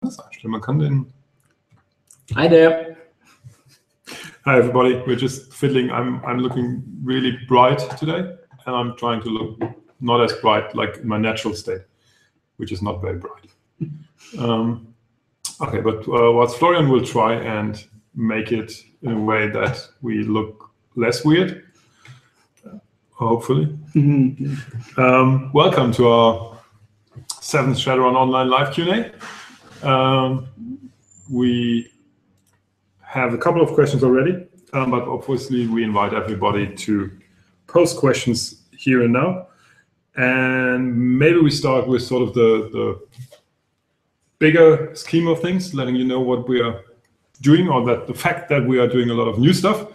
Brightness einstellen. Man kann den... Hi there. Hi everybody. We're just fiddling. I'm looking really bright today, and I'm trying to look not as bright like in my natural state, which is not very bright. Okay, but what Florian will try and make it in a way that we look less weird, hopefully. Welcome to our 7th Shadowrun Online live Q&A. We have a couple of questions already, but obviously we invite everybody to post questions here and now. And maybe we start with sort of the bigger scheme of things, letting you know what we are doing, or that the fact that we are doing a lot of new stuff.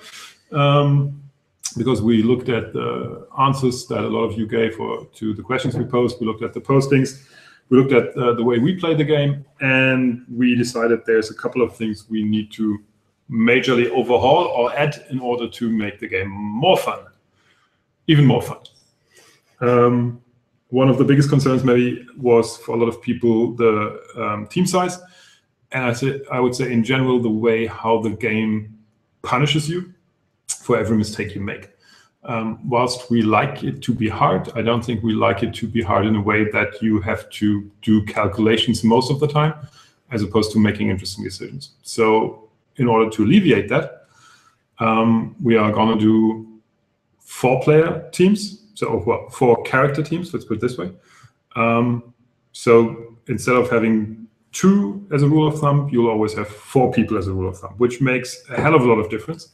Because we looked at the answers that a lot of you gave to the questions we posed. We looked at the postings. We looked at the way we play the game, and we decided there's a couple of things we need to majorly overhaul or add in order to make the game more fun, even more fun. One of the biggest concerns maybe was for a lot of people the team size, and I would say in general the way how the game punishes you for every mistake you make. Whilst we like it to be hard, I don't think we like it to be hard in a way that you have to do calculations most of the time, as opposed to making interesting decisions. So in order to alleviate that, we are going to do 4-player teams. So, well, 4 character teams, let's put it this way. So instead of having 2 as a rule of thumb, you'll always have 4 people as a rule of thumb, which makes a hell of a lot of difference.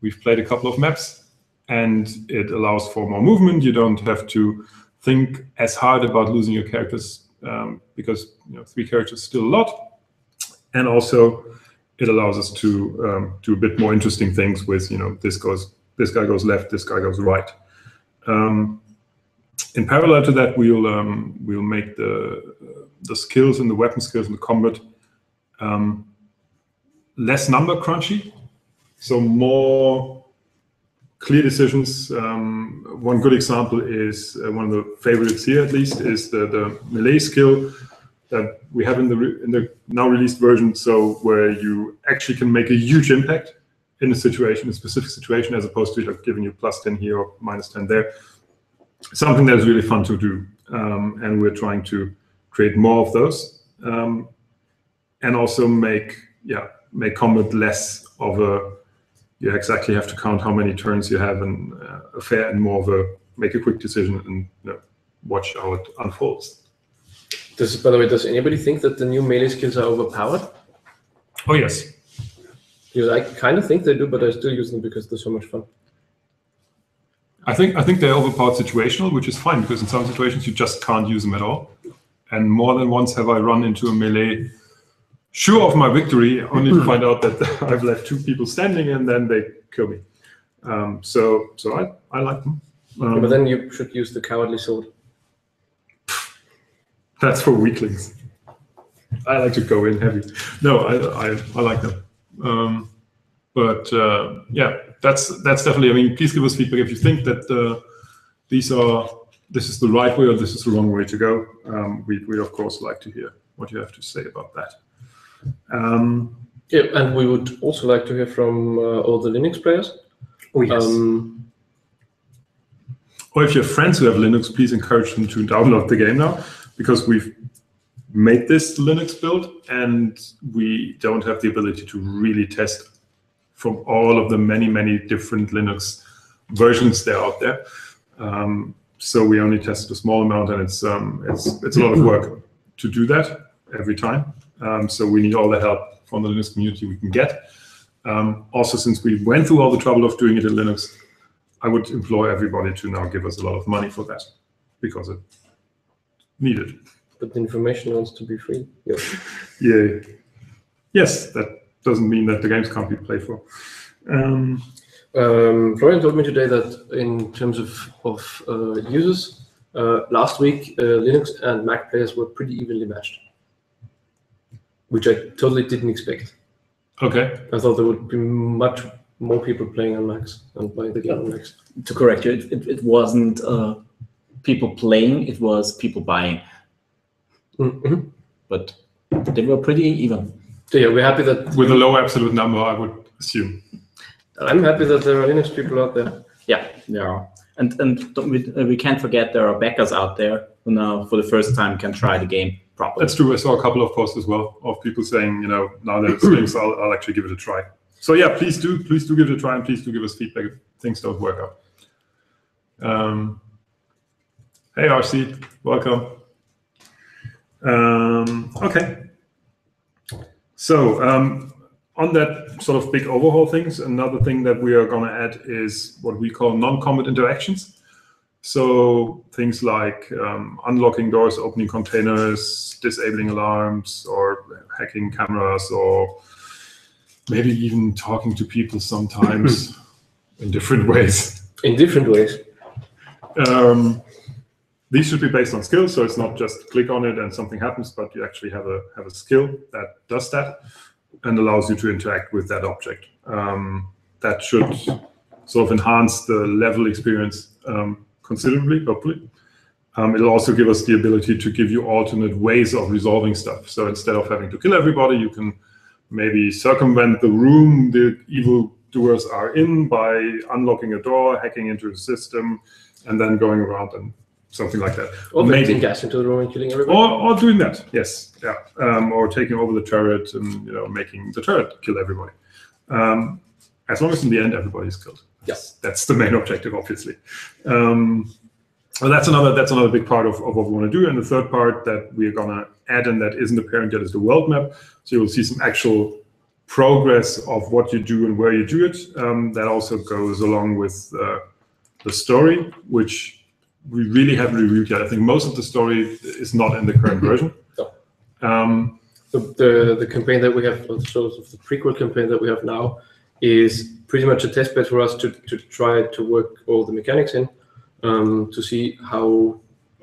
We've played a couple of maps, and it allows for more movement. You don't have to think as hard about losing your characters, because 3 characters is still a lot. And also, it allows us to do a bit more interesting things with, this guy goes left, this guy goes right. In parallel to that, we'll make the skills and the weapon skills and the combat less number crunchy, so more clear decisions. One good example is one of the favorites here, at least, is the melee skill that we have in the now released version. So where you actually can make a huge impact in a situation, a specific situation, as opposed to giving you +10 here or -10 there. Something that is really fun to do, and we're trying to create more of those, and also make combat less of a you exactly have to count how many turns you have in a fair, and more of a make a quick decision and watch how it unfolds. By the way, does anybody think that the new melee skills are overpowered? Oh yes. Because I kind of think they do, but I still use them because they're so much fun. I think they're overpowered situational, which is fine, because in some situations you just can't use them at all. And more than once have I run into a melee, sure of my victory, only to find out that I've left 2 people standing and then they kill me. So I like them. But then you should use the cowardly sword. That's for weaklings. I like to go in heavy. No, I like them. Yeah, that's definitely. I mean, please give us feedback if you think that this is the right way or this is the wrong way to go. We'd of course like to hear what you have to say about that. Yeah, and we would also like to hear from all the Linux players. Oh yes. Or if you have friends who have Linux, please encourage them to download the game now, because we've made this Linux build and we don't have the ability to really test from all of the many different Linux versions that are out there. So we only tested a small amount, and it's a lot of work to do that every time. So we need all the help from the Linux community we can get. Also, since we went through all the trouble of doing it in Linux, I would implore everybody to now give us a lot of money for that, because it's needed. But the information wants to be free. Yep. Yeah. Yes, that doesn't mean that the games can't be played for. Florian told me today that in terms of users, last week Linux and Mac players were pretty evenly matched, which I totally didn't expect. Okay. I thought there would be much more people playing on Macs and buying the game on Macs. To correct you, it wasn't people playing, it was people buying. Mm-hmm. But They were pretty even. So yeah, we're happy that With a low absolute number, I would assume. I'm happy that there are Linux people out there. Yeah, there are. And we can't forget there are backers out there who now for the first time can try the game properly. That's true. I saw a couple of posts as well of people saying, you know, now that it's things, I'll actually give it a try. So yeah, please do give it a try, and please do give us feedback if things don't work out. Hey RC, welcome. Okay. So on that sort of big overhaul things, another thing that we are going to add is what we call non-combat interactions. So things like unlocking doors, opening containers, disabling alarms, or hacking cameras, or maybe even talking to people sometimes in different ways. In different ways. These should be based on skills, so it's not just click on it and something happens, but you actually have a skill that does that and allows you to interact with that object. That should sort of enhance the level experience considerably, hopefully. It'll also give us the ability to give you alternate ways of resolving stuff. So instead of having to kill everybody, you can maybe circumvent the room the evildoers are in by unlocking a door, hacking into the system, and then going around and something like that. Or venting gas into the room and killing everybody. Or doing that, yes, yeah. Or taking over the turret and making the turret kill everybody. As long as in the end everybody's killed. Yes, that's the main objective, obviously. Well, that's another big part of what we want to do. And the third part that we're gonna add and that isn't apparent yet is the world map. So you'll see some actual progress of what you do and where you do it. That also goes along with the story, which we really haven't reviewed yet. I think most of the story is not in the current version. No. The campaign that we have, sort of the prequel campaign that we have now, is pretty much a test bed for us to try to work all the mechanics in, to see how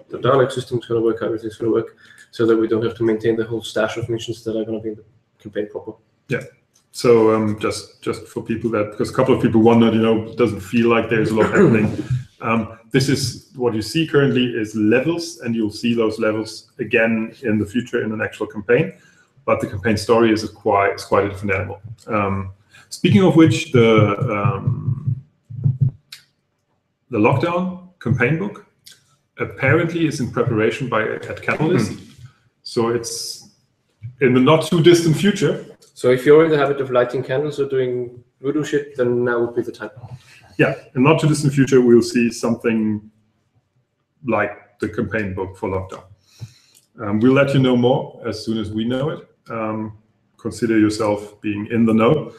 the dialogue system is going to work, how everything's going to work, so that we don't have to maintain the whole stash of missions that are going to be in the campaign proper. Yeah. So just for people that, because a couple of people wondered, it doesn't feel like there's a lot happening. This is what you see currently is levels, and you'll see those levels again in the future in an actual campaign. But the campaign story is quite a different animal. Speaking of which, the Lockdown campaign book apparently is in preparation at Catalyst. So it's in the not too distant future. So if you're in the habit of lighting candles or doing voodoo shit, then now would be the time. Yeah, in not too distant future, we'll see something like the campaign book for Lockdown. We'll let you know more as soon as we know it. Consider yourself being in the know.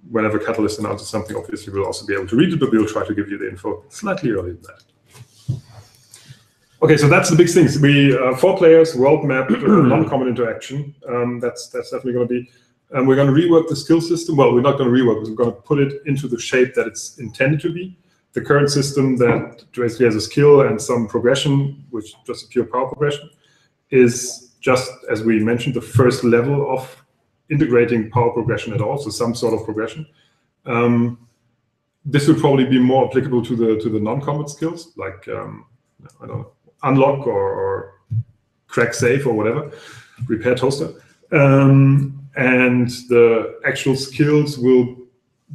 Whenever Catalyst announces something, obviously we'll also be able to read it, but we'll try to give you the info slightly earlier than that. Okay, so that's the big things. We 4 players, world map, non-common interaction. That's definitely going to be. We're going to rework the skill system. Well, we're not going to rework it. We're going to put it into the shape that it's intended to be. The current system that basically has a skill and some progression, which is just a pure power progression, is just, as we mentioned, the first level of integrating power progression at all, so some sort of progression. This would probably be more applicable to the non-combat skills, like I don't know, unlock or crack safe or whatever, repair toaster. And the actual skills will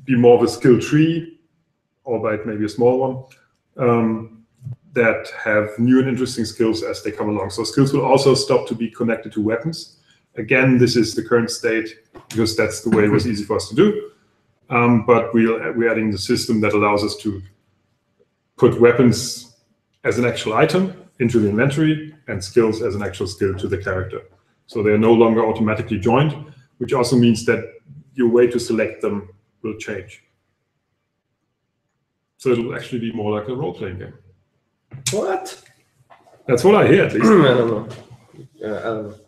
be more of a skill tree, albeit maybe a small one, that have new and interesting skills as they come along. So skills will also stop to be connected to weapons. Again, this is the current state because that's the way it was easy for us to do. But we're adding the system that allows us to put weapons as an actual item into the inventory and skills as an actual skill to the character. So they're no longer automatically joined, which also means that your way to select them will change. So it'll actually be more like a role-playing game. What? That's what I hear, at least. I don't know. I don't know.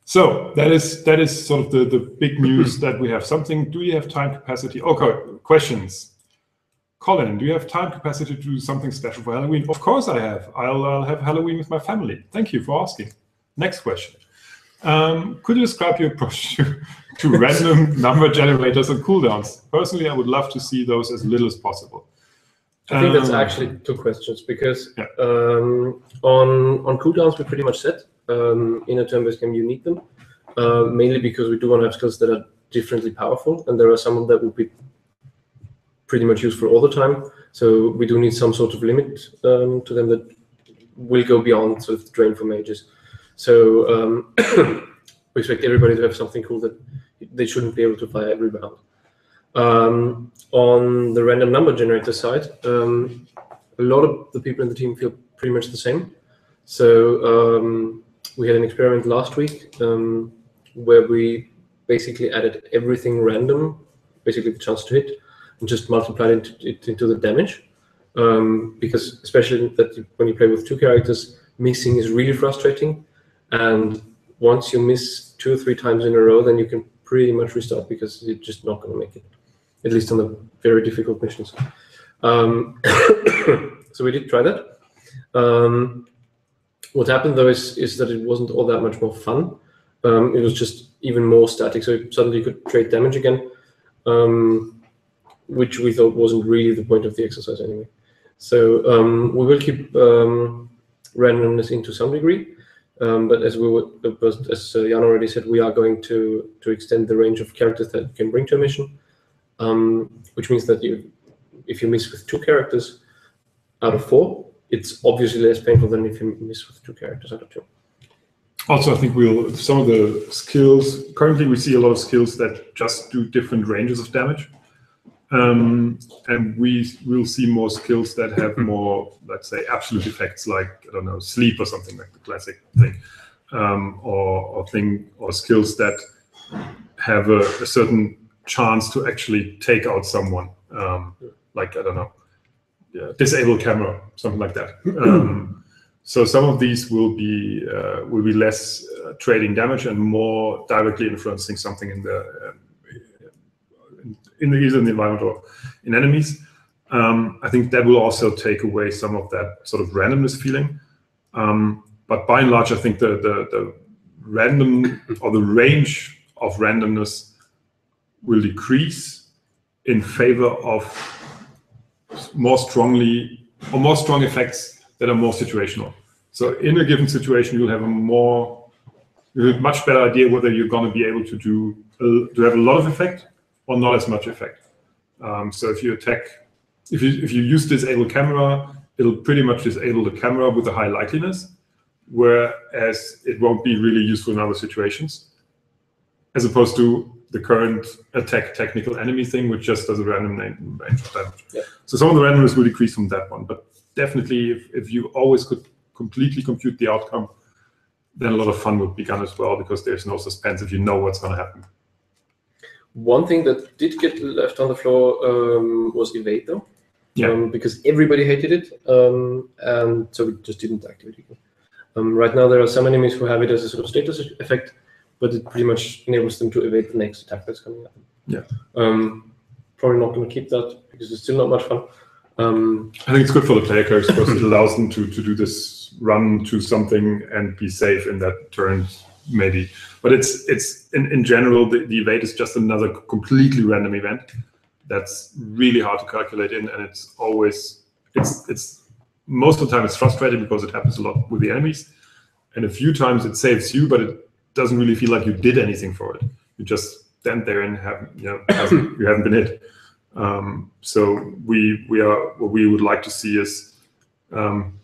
So that is sort of the big news that we have. Something. Do you have time capacity? Okay, questions. Colin, do you have time capacity to do something special for Halloween? Of course I have. I'll have Halloween with my family. Thank you for asking. Next question. Could you describe your approach to random number generators and cooldowns? Personally, I would love to see those as little as possible. I think that's actually two questions, because Yeah. on cooldowns we pretty much set. In a turn-based game you need them, mainly because we do want to have skills that are differently powerful, and there are some that will be pretty much useful all the time. So we do need some sort of limit to them that will go beyond sort of the drain for mages. So we expect everybody to have something cool that they shouldn't be able to fire every round. On the random number generator side, a lot of the people in the team feel pretty much the same. So we had an experiment last week where we basically added everything random, basically the chance to hit, and just multiplied it into the damage. Because especially that when you play with two characters, missing is really frustrating. And once you miss 2 or 3 times in a row, then you can pretty much restart because you're just not going to make it, at least on the very difficult missions. So we did try that. What happened though is that it wasn't all that much more fun. It was just even more static. So suddenly you could trade damage again, which we thought wasn't really the point of the exercise anyway. So we will keep randomness in to some degree. But as Jan already said, we are going to extend the range of characters that you can bring to a mission, which means that if you miss with 2 characters out of 4, it's obviously less painful than if you miss with 2 characters out of 2. Also, I think some of the skills, currently we see a lot of skills that just do different ranges of damage. And we will see more skills that have more, let's say, absolute effects, like, I don't know, sleep or something, like the classic thing, or skills that have a certain chance to actually take out someone, like, I don't know, disable camera, something like that. So some of these will be less trading damage and more directly influencing something in the either in the environment or in enemies. I think that will also take away some of that sort of randomness feeling. But by and large, I think the random or the range of randomness will decrease in favor of more strong effects that are more situational. So in a given situation, you'll have a much better idea whether you're going to be able to have a lot of effect or not as much effect. So if you use disable camera, it'll pretty much disable the camera with a high likeliness, whereas it won't be really useful in other situations, as opposed to the current attack technical enemy thing, which just does a random range of damage. Yeah. So some of the randomness will decrease from that one, but definitely if you always could completely compute the outcome, then a lot of fun would begin as well, because there's no suspense if you know what's going to happen. One thing that did get left on the floor was evade, though. Yeah. Because everybody hated it, and so we just didn't activate it. Right now, there are some enemies who have it as a sort of status effect, but it pretty much enables them to evade the next attack that's coming up. Yeah. Probably not going to keep that because it's still not much fun. I think it's good for the player characters because it allows them to do this run to something and be safe in that turn, maybe. But it's in general, the evade is just another completely random event that's really hard to calculate in, and it's most of the time it's frustrating because it happens a lot with the enemies, and a few times it saves you, but it doesn't really feel like you did anything for it. You just stand there and you haven't been hit. So what we would like to see is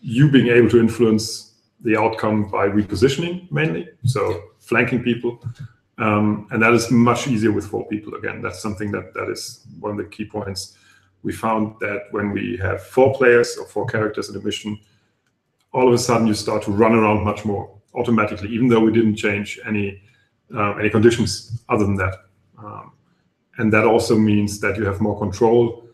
you being able to influence the outcome by repositioning mainly, so flanking people, and that is much easier with 4 people. Again, that's something that is one of the key points. We found that when we have 4 players or 4 characters in a mission, all of a sudden you start to run around much more automatically, even though we didn't change any conditions other than that. And that also means that you have more control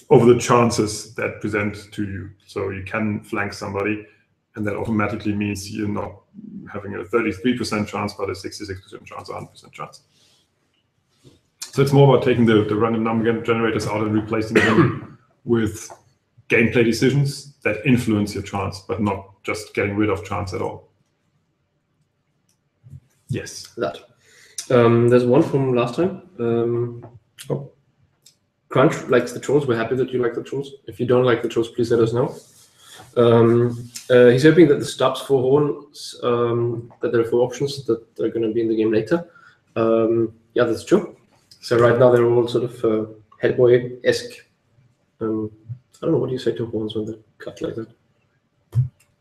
over the chances that present to you. So you can flank somebody, and that automatically means you're not having a 33% chance, but a 66% chance, or 100% chance. So it's more about taking the random number generators out and replacing them with gameplay decisions that influence your chance, but not just getting rid of chance at all. Yes. That. There's one from last time. Crunch likes the trolls. We're happy that you like the trolls. If you don't like the trolls, please let us know. He's hoping that the stops for horns, that there are 4 options that are going to be in the game later. Yeah, that's true. So right now they're all sort of Hellboy-esque. I don't know, what do you say to horns when they're cut like that?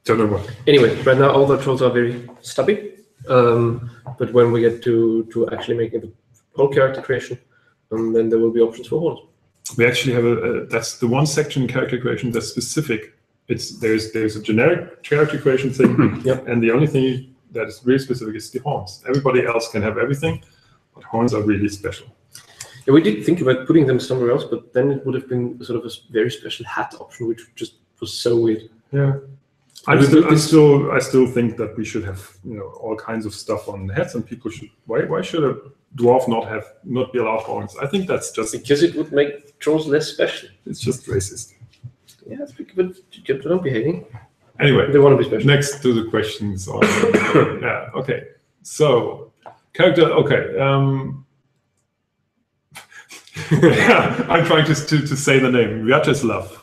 Don't know what. Anyway, right now all the trolls are very stubby. But when we get to actually making the whole character creation, then there will be options for horns. We actually have that's the one section in character creation that's specific. There's a generic character creation thing, Yep. and the only thing that is really specific is the horns. Everybody else can have everything, but horns are really special. Yeah, we did think about putting them somewhere else, but then it would have been sort of a very special hat option, which just was so weird. Yeah. I still think that we should have all kinds of stuff on heads, and people should. Why should a dwarf not be allowed horns? I think that's just because it would make trolls less special. It's just racist. Yeah, but don't be hating. Anyway, they want to be special. Next to the questions on yeah. Okay. So character. Okay. Yeah, I'm trying to say the name. Vyacheslav.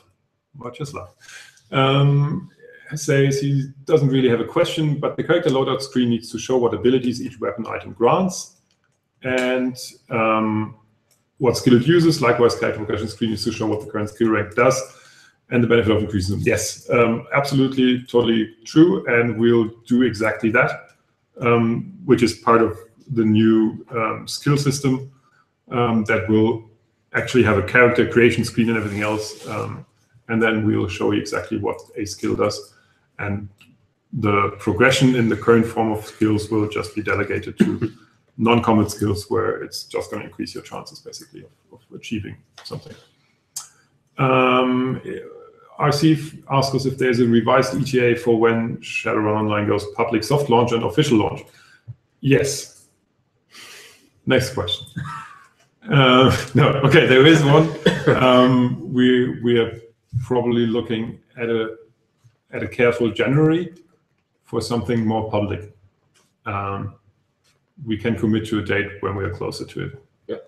Says he doesn't really have a question, but the character loadout screen needs to show what abilities each weapon item grants and what skill it uses. Likewise, character progression screen needs to show what the current skill rank does and the benefit of increasing them. Yes, absolutely, totally true, and we'll do exactly that, which is part of the new skill system that will actually have a character creation screen and everything else, and then we'll show you exactly what a skill does. And the progression in the current form of skills will just be delegated to non-combat skills, where it's just going to increase your chances, basically, of achieving something. RC asks us if there's a revised ETA for when Shadowrun Online goes public soft launch and official launch. Yes. Next question. No, okay, there is one. We are probably looking at a careful January for something more public. We can commit to a date when we are closer to it. Yeah.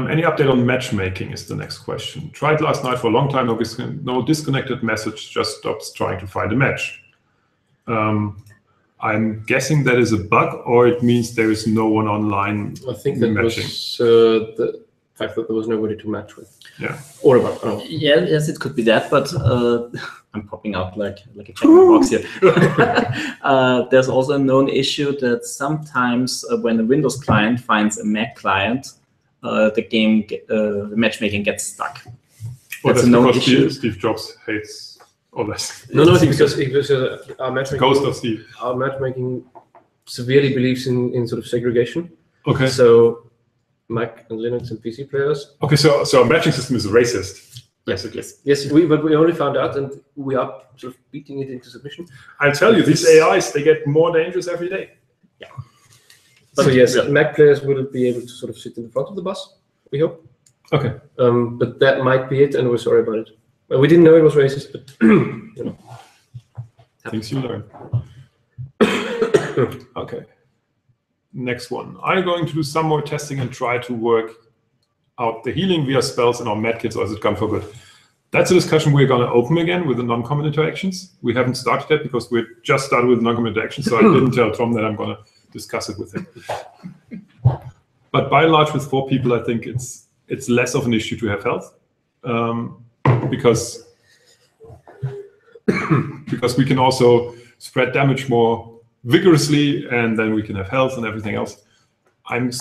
Any update on matchmaking is the next question. Tried last night for a long time, no disconnected message, just stops trying to find a match. I'm guessing that is a bug, or it means there is no one online. I think that matching. Was the fact that there was nobody to match with. Yeah. Or a bug. Oh. Yeah, yes, it could be that, but I'm popping out like a check box here. There's also a known issue that sometimes when a Windows client finds a Mac client, the matchmaking gets stuck. That's a known issue. Steve Jobs hates all this. No, because our matchmaking. Ghost of Steve. Our matchmaking severely believes in sort of segregation. Okay. So Mac and Linux and PC players. Okay, so our matching system is racist. Basically. Yes, but we only found out, and we are sort of beating it into submission. I'll tell you, these AIs, they get more dangerous every day. Yeah. So yes, Mac players will be able to sort of sit in the front of the bus, we hope. Okay. But that might be it, and we're sorry about it. Well, we didn't know it was racist, but you know. Things you learn. Okay. Next one. Are you going to do some more testing and try to work out the healing via spells and our medkits, or is it gone for good? That's a discussion we're going to open again with the non-combat interactions. We haven't started yet because we just started with non-combat interactions, so I didn't tell Tom that I'm going to discuss it with him. But by and large, with 4 people, I think it's less of an issue to have health, because we can also spread damage more vigorously, and then we can have health and everything else. I'm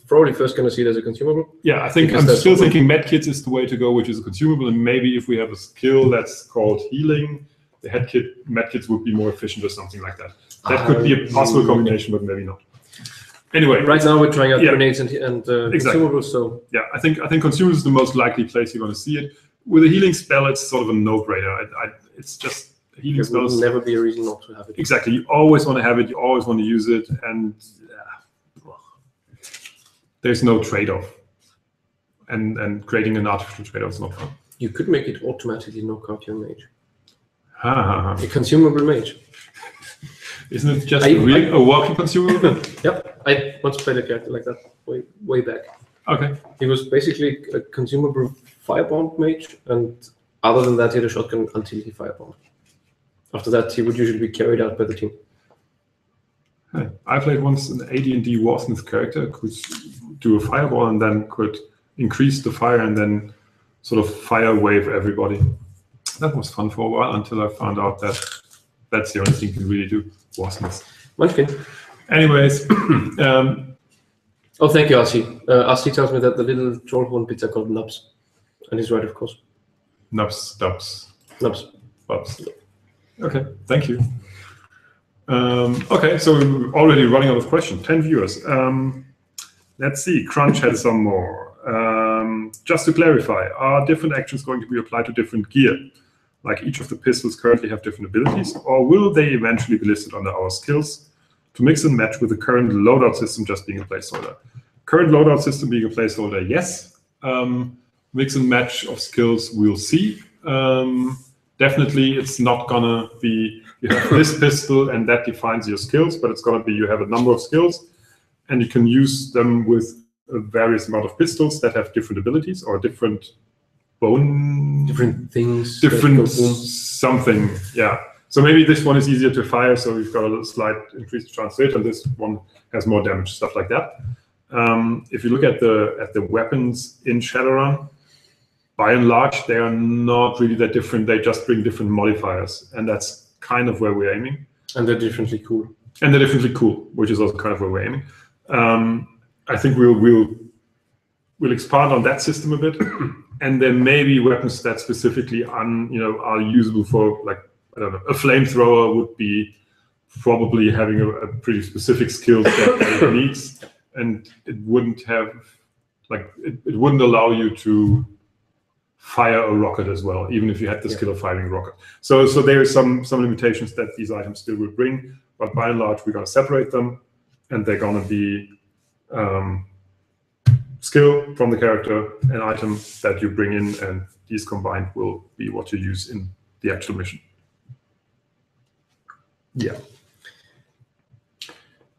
probably first going to see it as a consumable. Yeah, I'm still thinking medkits is the way to go, which is a consumable, and maybe if we have a skill that's called healing, the medkits would be more efficient or something like that. That could be a possible combination, but maybe not. Anyway, right now we're trying out grenades and exactly. Consumables. So yeah, I think consumables is the most likely place you're going to see it. With a healing spell, it's sort of a no-brainer. It's just healing spells. There will never be a reason not to have it. Exactly, you always want to have it. You always want to use it, and there's no trade-off. And creating an artificial trade-off is not fun. You could make it automatically knock out your mage. A consumable mage. Isn't it just a walking consumable? Yep, I once played a character like that way back. Okay. He was basically a consumable firebomb mage, and other than that, he had a shotgun until he firebombed. After that, he would usually be carried out by the team. Hey, I played once an AD&D Warsmith character could do a fireball and then could increase the fire and then sort of fire wave everybody. That was fun for a while until I found out that that's the only thing you can really do. Warsmiths. Munchkin. Anyways, Oh, thank you, RC. RC tells me that the little trollhorn bits are called nubs. And he's right, of course. nubs, stubs, Nubs. bubs. Okay, thank you. Okay, so we're already running out of questions. 10 viewers. Let's see. Crunch had some more. Just to clarify, are different actions going to be applied to different gear? Like each of the pistols currently have different abilities, or will they eventually be listed under our skills to mix and match with the current loadout system just being a placeholder? Current loadout system being a placeholder, yes. Mix and match of skills, we'll see. Definitely, it's not gonna be you have this pistol and that defines your skills, but it's gonna be you have a number of skills and you can use them with a various amount of pistols that have different abilities or different different things, different something. Yeah. So maybe this one is easier to fire, so we've got a slight increased chance to hit, and this one has more damage, stuff like that. If you look at the weapons in Shadowrun, by and large, they are not really that different. They just bring different modifiers, and that's kind of where we're aiming. And they're differently cool. And they're differently cool, which is also kind of where we're aiming. I think we'll expand on that system a bit, and there may be weapons that specifically are usable for, like, I don't know, a flamethrower would be probably having a pretty specific skill set that it needs, and it wouldn't have, like, it wouldn't allow you to fire a rocket as well, even if you had the skill of firing a rocket. So there are some limitations that these items still will bring, but by and large, we're going to separate them, and they're going to be skill from the character, an item that you bring in, and these combined will be what you use in the actual mission. Yeah.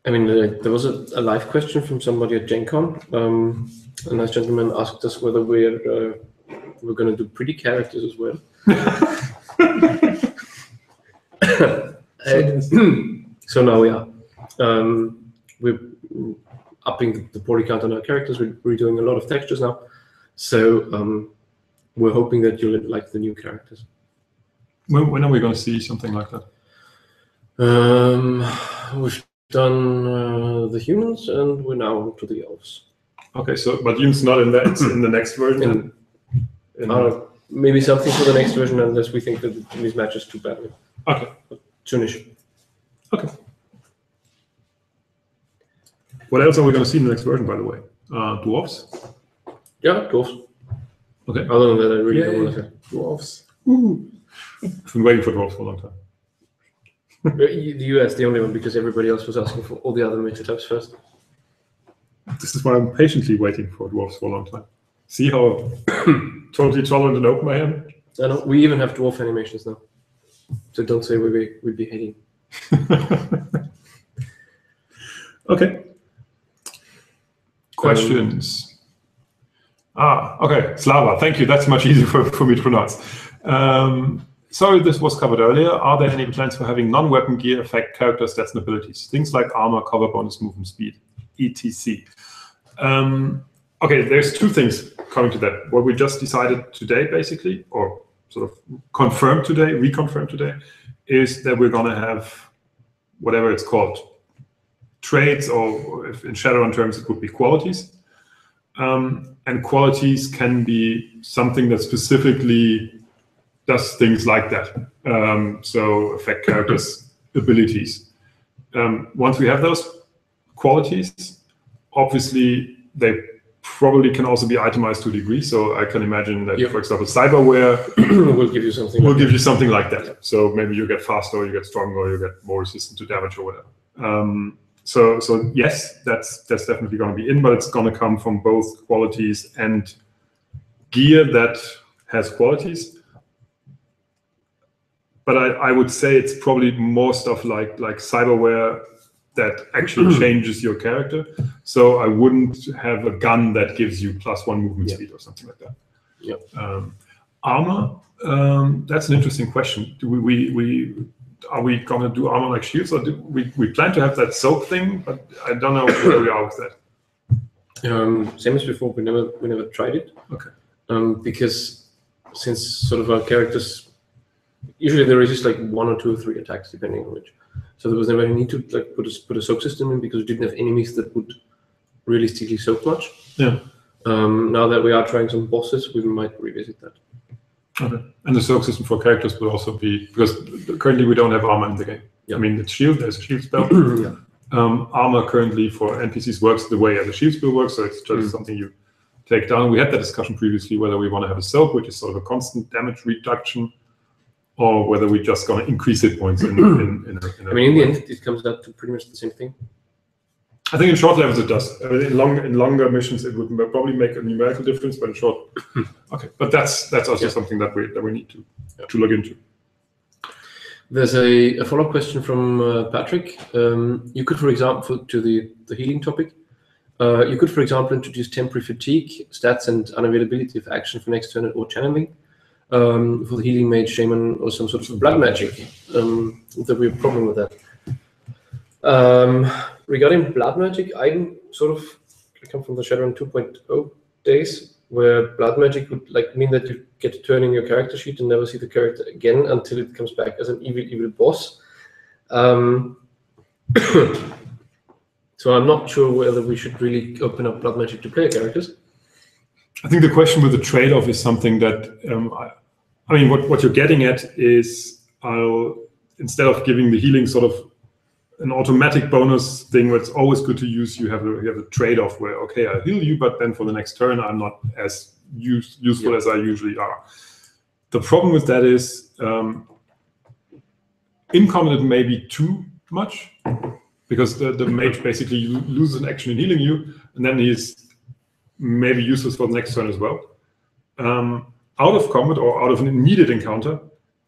I mean, there was a live question from somebody at Gen Con. A nice gentleman asked us whether we're going to do pretty characters as well. So now we are. We're upping the poly count on our characters. We're redoing a lot of textures now. So we're hoping that you'll like the new characters. When are we going to see something like that? We've done the humans, and we're now on to the elves. Okay, so but humans not in that. It's in the next version. Maybe something for the next version, unless we think that these matches too badly. Okay. But soonish. Okay. What else are we going to see in the next version, by the way? Dwarves? Yeah, dwarves. Okay. Other than that, I really don't want to say. Dwarves. Ooh. I've been waiting for dwarves for a long time. The US, the only one, because everybody else was asking for all the other major types first. This is why I'm patiently waiting for dwarves for a long time. See how totally tolerant and open I am? I know. We even have dwarf animations now. So don't say we'd be hating. Okay. Questions? Okay. Slava, thank you. That's much easier for me to pronounce. Sorry, this was covered earlier. Are there any plans for having non-weapon gear affect character stats and abilities? Things like armor, cover bonus, movement speed, etc. Okay, there's two things coming to that. What we just decided today, basically, or sort of confirmed today, reconfirmed today, is that we're going to have whatever it's called, traits, or if in Shadowrun terms, it would be qualities. And qualities can be something that specifically does things like that. So affect characters' abilities. Once we have those qualities, obviously they probably can also be itemized to a degree. So I can imagine that, for example, cyberware will give you something. You something like that. So maybe you get faster, or you get stronger, or you get more resistant to damage, or whatever. So yes, that's definitely going to be in, but it's going to come from both qualities and gear that has qualities. But I would say it's probably more stuff like cyberware that actually changes your character. So I wouldn't have a gun that gives you +1 movement speed or something like that. Armor, that's an interesting question. Are we going to do armor like shields, or do we plan to have that soak thing? But I don't know where we are with that. Same as before, we never tried it. Okay. Because since sort of our characters, usually there is just like 1 or 2 or 3 attacks depending on which. So there was never any need to like put a soak system in, because we didn't have enemies that would realistically soak much. Yeah. Now that we are trying some bosses, we might revisit that. Okay. And the soak system for characters will also be, because currently we don't have armor in the game. I mean, it's shield, there's a shield spell. Armor currently for NPCs works the way as a shield spell works, so it's just something you take down. We had that discussion previously, whether we want to have a soak, which is sort of a constant damage reduction, or whether we're just going to increase hit points in in the end, it comes out to pretty much the same thing. I think in short levels it does. I mean, in longer missions it would probably make a numerical difference, but in short, okay. But that's also something that we need to look into. There's a follow-up question from Patrick. You could, for example, to the healing topic, you could, for example, introduce temporary fatigue, stats, and unavailability of action for next turn or channeling for the healing mage, shaman, or some sort of blood magic. That we have a problem with that. Regarding blood magic, I come from the Shadowrun 2.0 days, where blood magic would mean that you get to turn in your character sheet and never see the character again until it comes back as an evil boss. So I'm not sure whether we should really open up blood magic to player characters. I think the question with the trade-off is something that I mean, what you're getting at is instead of giving the healing sort of an automatic bonus thing where it's always good to use, you have a trade-off where, okay, I'll heal you, but then for the next turn I'm not as useful as I usually are. The problem with that is in common it may be too much, because the mage basically loses an action in healing you, and then he's maybe useless for the next turn as well. Out of combat or out of an immediate encounter,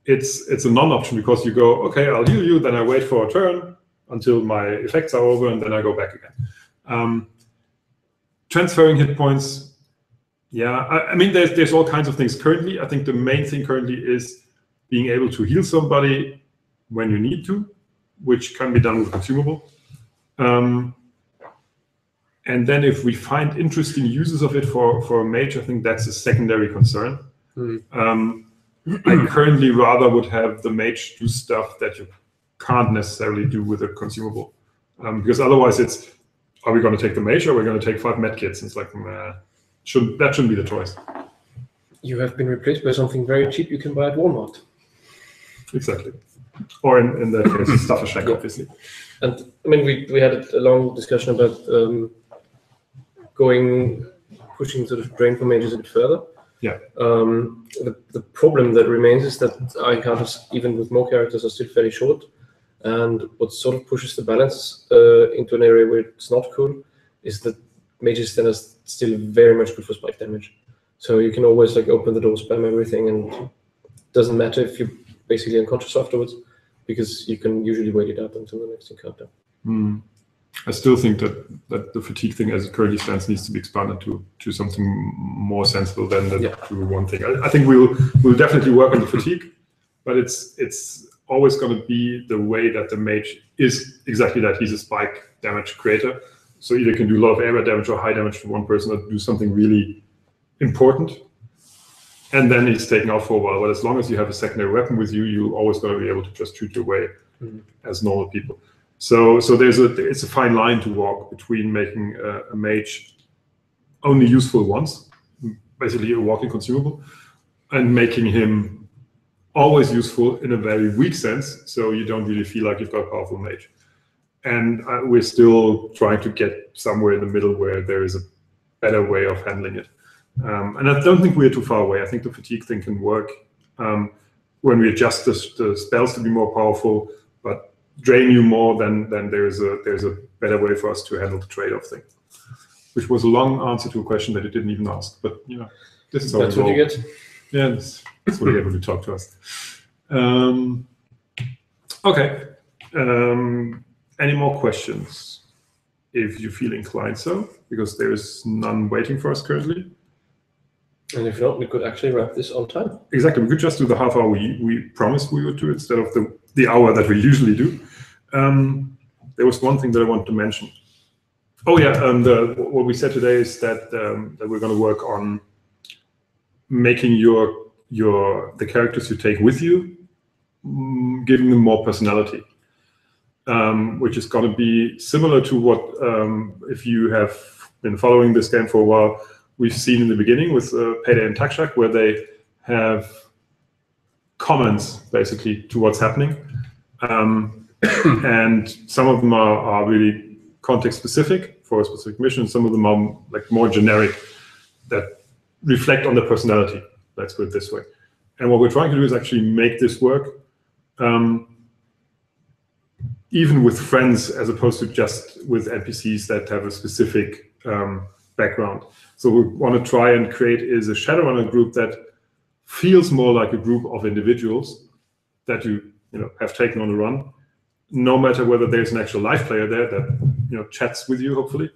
it's a non-option, because you go, okay, I'll heal you, then I wait for a turn until my effects are over, and then I go back again. Transferring hit points, I mean, there's all kinds of things currently. I think the main thing currently is being able to heal somebody when you need to, which can be done with consumable. And then if we find interesting uses of it for a mage, I think that's a secondary concern. I currently rather would have the mage do stuff that you can't necessarily do with a consumable, because otherwise it's, are we going to take the mage or are we going to take 5 medkits? It's like, that shouldn't be the choice. You have been replaced by something very cheap you can buy at Walmart. Exactly. Or in that case, stuff a shack, obviously. And I mean, we had a long discussion about pushing sort of drain for mages a bit further. Yeah. The problem that remains is that our encounters, even with more characters, are still fairly short. And what sort of pushes the balance into an area where it's not cool is that mages then are still very much good for spike damage. So you can always open the door, spam everything, and it doesn't matter if you're basically unconscious afterwards, because you can usually wait it out until the next encounter. I still think that the fatigue thing as it currently stands needs to be expanded to something more sensible than to one thing. I think we'll definitely work on the fatigue, but it's always going to be the way that the mage is exactly that. He's a spike damage creator, so either can do a lot of area damage or high damage to one person, or do something really important, and then he's taken out for a while. But as long as you have a secondary weapon with you, you're always going to be able to just shoot your way as normal people. So it's a fine line to walk between making a mage only useful once, basically a walking consumable, and making him always useful in a very weak sense, so you don't really feel like you've got a powerful mage. And we're still trying to get somewhere in the middle where there is a better way of handling it. And I don't think we're too far away. I think the fatigue thing can work when we adjust the spells to be more powerful, but drain you more, then there's a better way for us to handle the trade-off thing. Which was a long answer to a question that you didn't even ask, but this is how that's what you get. Yeah, that's what you get when you talk to us. Okay. Any more questions? If you feel inclined so, because there is none waiting for us currently. And if not, we could actually wrap this on time. Exactly, we could just do the half hour we promised we would do instead of the hour that we usually do. There was one thing that I wanted to mention. Oh yeah, what we said today is that that we're going to work on making the characters you take with you, giving them more personality, which is going to be similar to what, if you have been following this game for a while, we've seen in the beginning with Payday and Takshak, where they have comments basically to what's happening. And some of them are really context specific for a specific mission. Some of them are like more generic that reflect on the personality. Let's put it this way. And what we're trying to do is actually make this work even with friends, as opposed to just with NPCs that have a specific background. So we want to try and create is a Shadowrunner group that feels more like a group of individuals that you have taken on a run, no matter whether there's an actual live player there that chats with you, hopefully,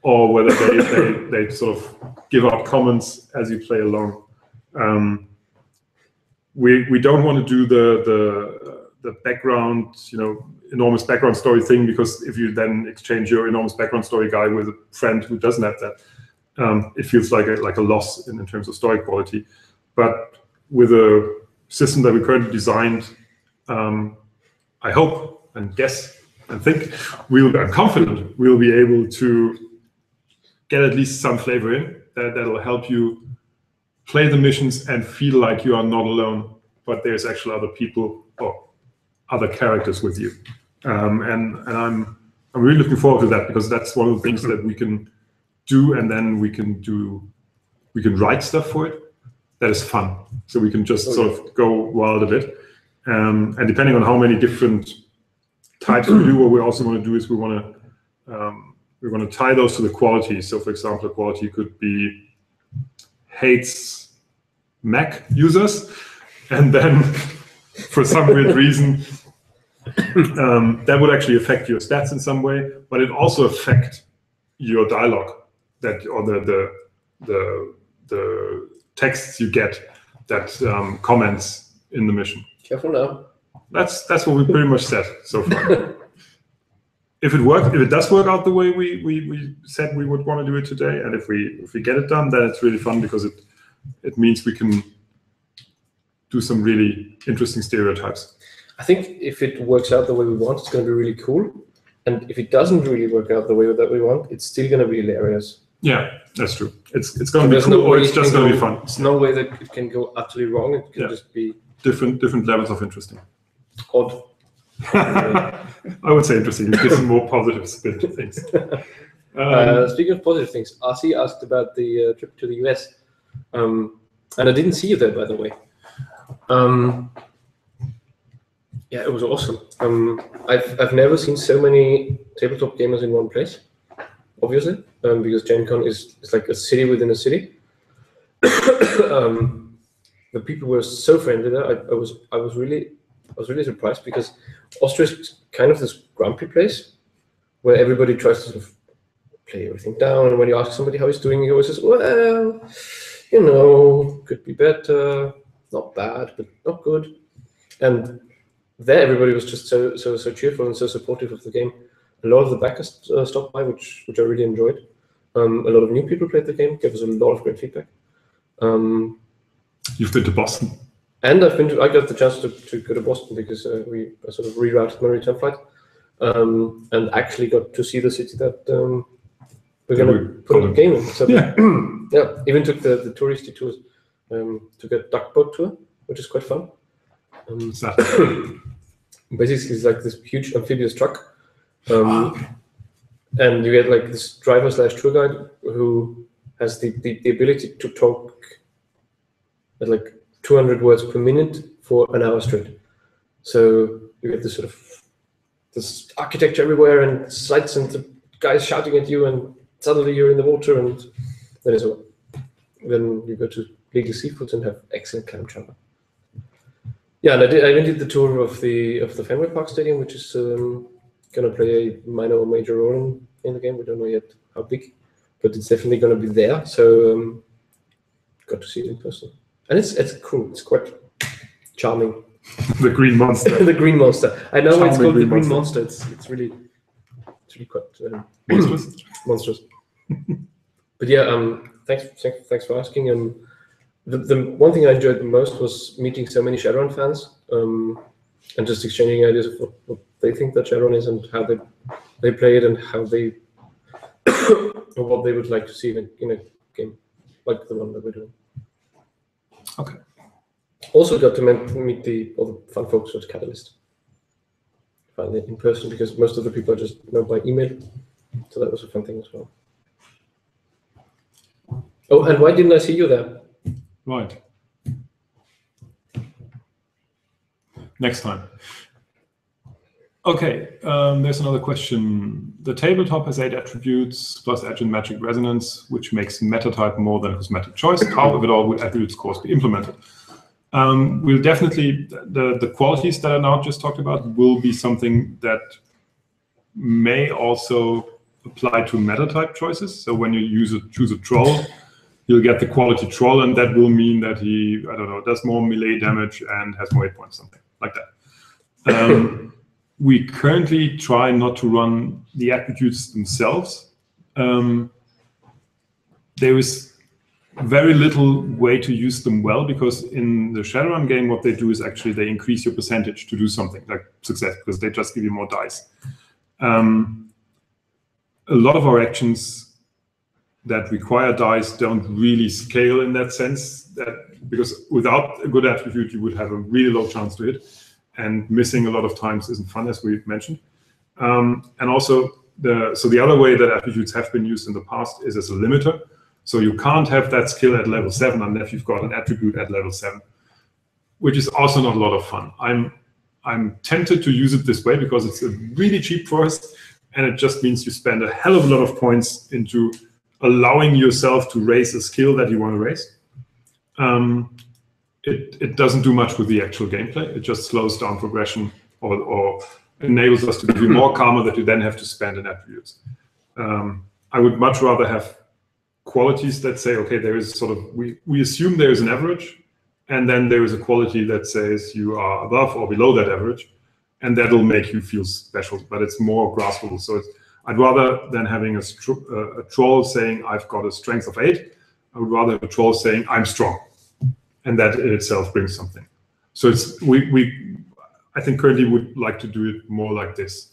or whether they sort of give out comments as you play along. We don't want to do the background, enormous background story thing, because if you then exchange your enormous background story guy with a friend who doesn't have that, it feels like a loss in terms of story quality. But with a system that we currently designed, I hope and guess and think I'm confident we'll be able to get at least some flavor in that'll help you play the missions and feel like you are not alone, but there's actually other people or other characters with you. And I'm really looking forward to that, because that's one of the things that we can do, and then we can write stuff for it that is fun. So we can just sort of go wild a bit. And depending on how many different types we do, what we also want to do is we want to tie those to the quality. So for example, a quality could be hates Mac users, and then for some weird reason that would actually affect your stats in some way, but it also affect your dialogue or the texts you get that comments in the mission. Careful now. That's what we pretty much said so far. If it does work out the way we said we would want to do it today, and if we get it done, then it's really fun, because it means we can do some really interesting stereotypes. I think if it works out the way we want, it's going to be really cool. And if it doesn't really work out the way that we want, it's still going to be hilarious. Yeah, that's true. It's going to be cool, or it's just going to be fun. There's no way that it can go utterly wrong. It can just be different levels of interesting. Odd. I would say interesting. It gives some more positive spin to things. Speaking of positive things, RC asked about the trip to the US. And I didn't see you there, by the way. Yeah, it was awesome. I've never seen so many tabletop gamers in one place, obviously, because Gen Con is like a city within a city. The people were so friendly there. I was really surprised, because Austria is kind of this grumpy place where everybody tries to sort of play everything down, and when you ask somebody how he's doing, he always says, well, could be better, not bad, but not good. And there, everybody was just so cheerful and so supportive of the game. A lot of the backers stopped by, which I really enjoyed. A lot of new people played the game, gave us a lot of great feedback. You've been to Boston, and I got the chance to go to Boston, because I sort of rerouted my return flight, and actually got to see the city that we're going to put a game in. So yeah, even took the touristy tours. Took a duck boat tour, which is quite fun. Basically, it's like this huge amphibious truck, and you get like this driver/tour guide who has the ability to talk at like 200 words per minute for an hour straight. So you get this sort of this architecture everywhere, and sights, and the guys shouting at you, and suddenly you're in the water, and that is all. Then you go to Legal Seafoods and have excellent clam chowder. Yeah, and I even did the tour of the Fenway Park Stadium, which is gonna play a minor or major role in the game. We don't know yet how big, but it's definitely gonna be there. So got to see it in person, and it's cool. It's quite charming. The green monster. The green monster. I know Charming it's called the green monster. monster. It's really quite Monstrous. monstrous. But yeah, thanks for asking. The one thing I enjoyed the most was meeting so many Shadowrun fans, and just exchanging ideas of what they think that Shadowrun is and how they play it and how they or what they would like to see in a game like the one that we're doing. Okay. Also got to meet all the fun folks at Catalyst finally in person, because most of the people I just know by email, so that was a fun thing as well. Oh, and why didn't I see you there? Right. Next time. Okay, there's another question. The tabletop has 8 attributes plus Edge and Magic Resonance, which makes meta type more than cosmetic choice. How, if at all, would attributes course be implemented? We'll definitely, the qualities that I now just talked about will be something that may also apply to meta type choices. So when you choose a troll, you'll get the quality troll, and that will mean that he, I don't know, does more melee damage and has more hit points, something like that. We currently try not to run the attributes themselves. There is very little way to use them well, because in the Shadowrun game, what they do is actually they increase your percentage to do something like success, because they just give you more dice. A lot of our actions that require dice don't really scale in that sense, because without a good attribute, you would have a really low chance to hit, and missing a lot of times isn't fun, as we mentioned. And also, the other way that attributes have been used in the past is as a limiter. So you can't have that skill at level 7 unless you've got an attribute at level 7, which is also not a lot of fun. I'm tempted to use it this way because it's a really cheap first, and it just means you spend a hell of a lot of points into allowing yourself to raise a skill that you want to raise. It doesn't do much with the actual gameplay. It just slows down progression or enables us to give you more karma that you then have to spend in attributes. I would much rather have qualities that say, okay, there is sort of, we assume there is an average, and then there is a quality that says you are above or below that average, and that'll make you feel special, but it's more graspable. So I'd rather than having a troll saying, I've got a strength of 8, I would rather have a troll saying, I'm strong. And that in itself brings something. So it's I think currently would like to do it more like this.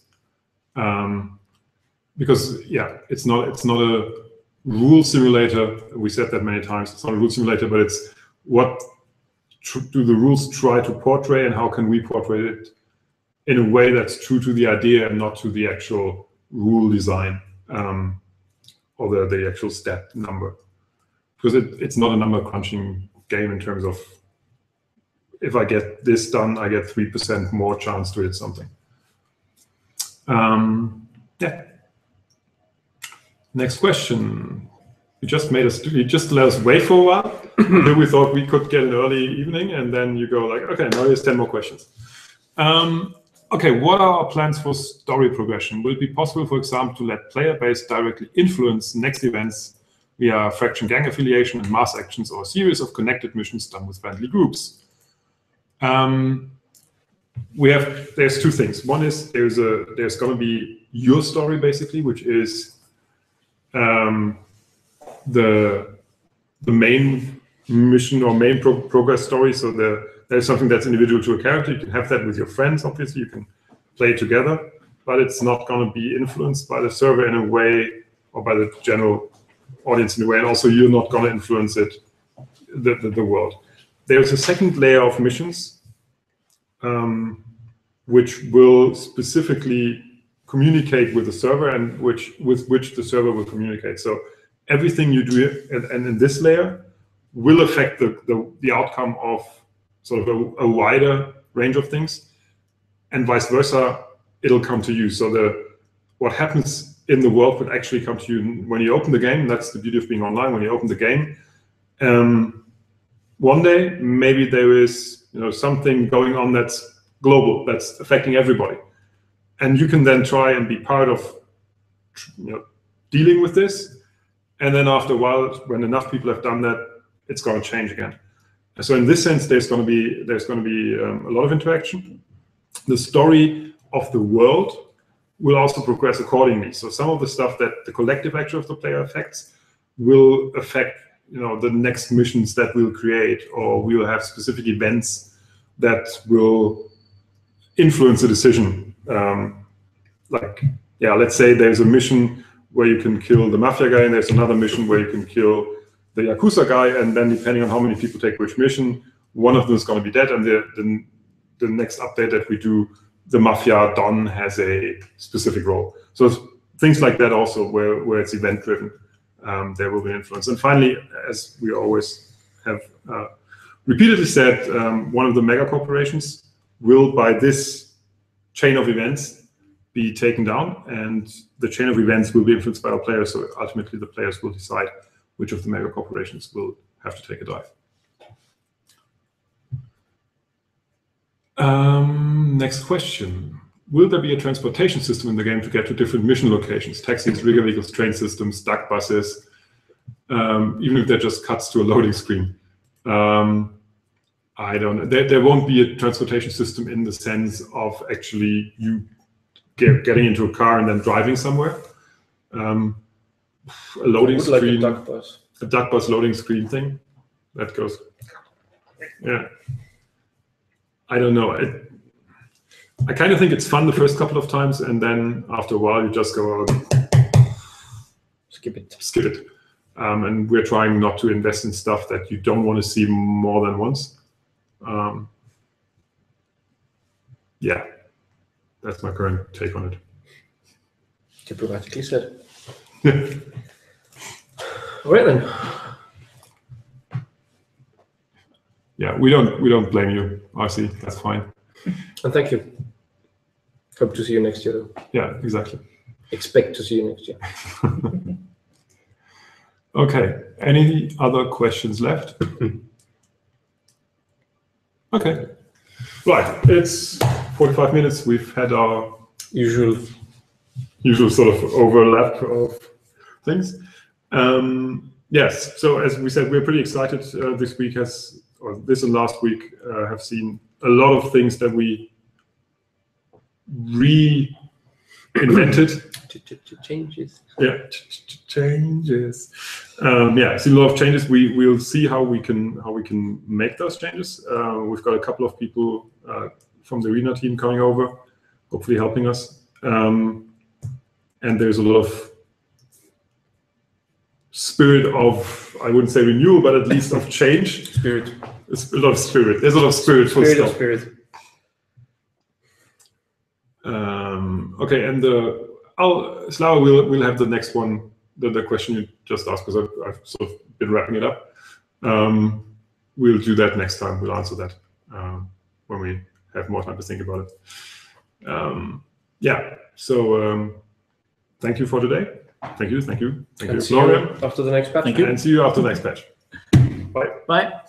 Because yeah, it's not a rule simulator. We said that many times. It's not a rule simulator, but it's what do the rules try to portray, and how can we portray it in a way that's true to the idea and not to the actual rule design or the actual stat number. Because it's not a number crunching game in terms of, if I get this done, I get 3% more chance to hit something. Yeah. Next question. You just let us wait for a while until we thought we could get an early evening, and then you go like, okay, now there's 10 more questions. Okay, what are our plans for story progression? Will it be possible, for example, to let player base directly influence next events via faction gang affiliation and mass actions, or a series of connected missions done with friendly groups? There's two things. One is there's going to be your story, basically, which is the main mission or main progress story. So there's something that's individual to a character. You can have that with your friends, obviously. You can play together, but it's not going to be influenced by the server in a way, or by the general audience in a way, and also you're not going to influence the world. There's a second layer of missions which will specifically communicate with the server, and with which the server will communicate. So everything you do and in this layer will affect the outcome of sort of a wider range of things, and vice versa, it'll come to you. So what happens in the world would actually come to you when you open the game. That's the beauty of being online. When you open the game, one day maybe there is something going on that's global, that's affecting everybody, And you can then try and be part of dealing with this. And then after a while, when enough people have done that, it's going to change again. So in this sense, there's going to be a lot of interaction. The story of the world will also progress accordingly. So some of the stuff that the collective action of the player affects will affect the next missions that we'll create, or we'll have specific events that will influence a decision. Let's say there's a mission where you can kill the mafia guy, and there's another mission where you can kill the Yakuza guy, and then depending on how many people take which mission, one of them is going to be dead, and the next update that we do, the mafia Don has a specific role. So things like that also, where it's event driven, there will be influence. And finally, as we always have repeatedly said, one of the mega corporations will, by this chain of events, be taken down, and the chain of events will be influenced by our players. So ultimately, the players will decide which of the mega corporations will have to take a dive. Next question. Will there be a transportation system in the game to get to different mission locations? Taxis, rigger vehicles, train systems, duck buses, even if that just cuts to a loading screen. I don't know. There won't be a transportation system in the sense of actually you getting into a car and then driving somewhere. A loading screen, like a duck bus loading screen thing that goes. Yeah. I don't know. I kind of think it's fun the first couple of times, and then after a while you just go out, skip it. And we're trying not to invest in stuff that you don't want to see more than once. Yeah, that's my current take on it. Diplomatically said. All right then. Yeah, we don't blame you, RC. That's fine. And thank you. Hope to see you next year, though. Yeah, exactly. Expect to see you next year. Okay. Any other questions left? Okay. Right. It's 45 minutes. We've had our usual sort of overlap of things. Yes. So as we said, we're pretty excited. This week this and last week have seen a lot of things that we reinvented. Changes. Yeah, changes. Yeah, seen a lot of changes. We'll see how we can make those changes. We've got a couple of people from the arena team coming over, hopefully helping us. And there's a lot of spirit of, I wouldn't say renewal, but at least of change. Spirit. There's a lot of spirit. There's a lot of spirit. Spirit. Okay, and Slava will have the next one, the question you just asked, because I've sort of been wrapping it up. We'll do that next time. We'll answer that when we have more time to think about it. Yeah, so thank you for today. Thank you, Florian. After the next patch. Thank you. And see you after the next patch. Bye. Bye.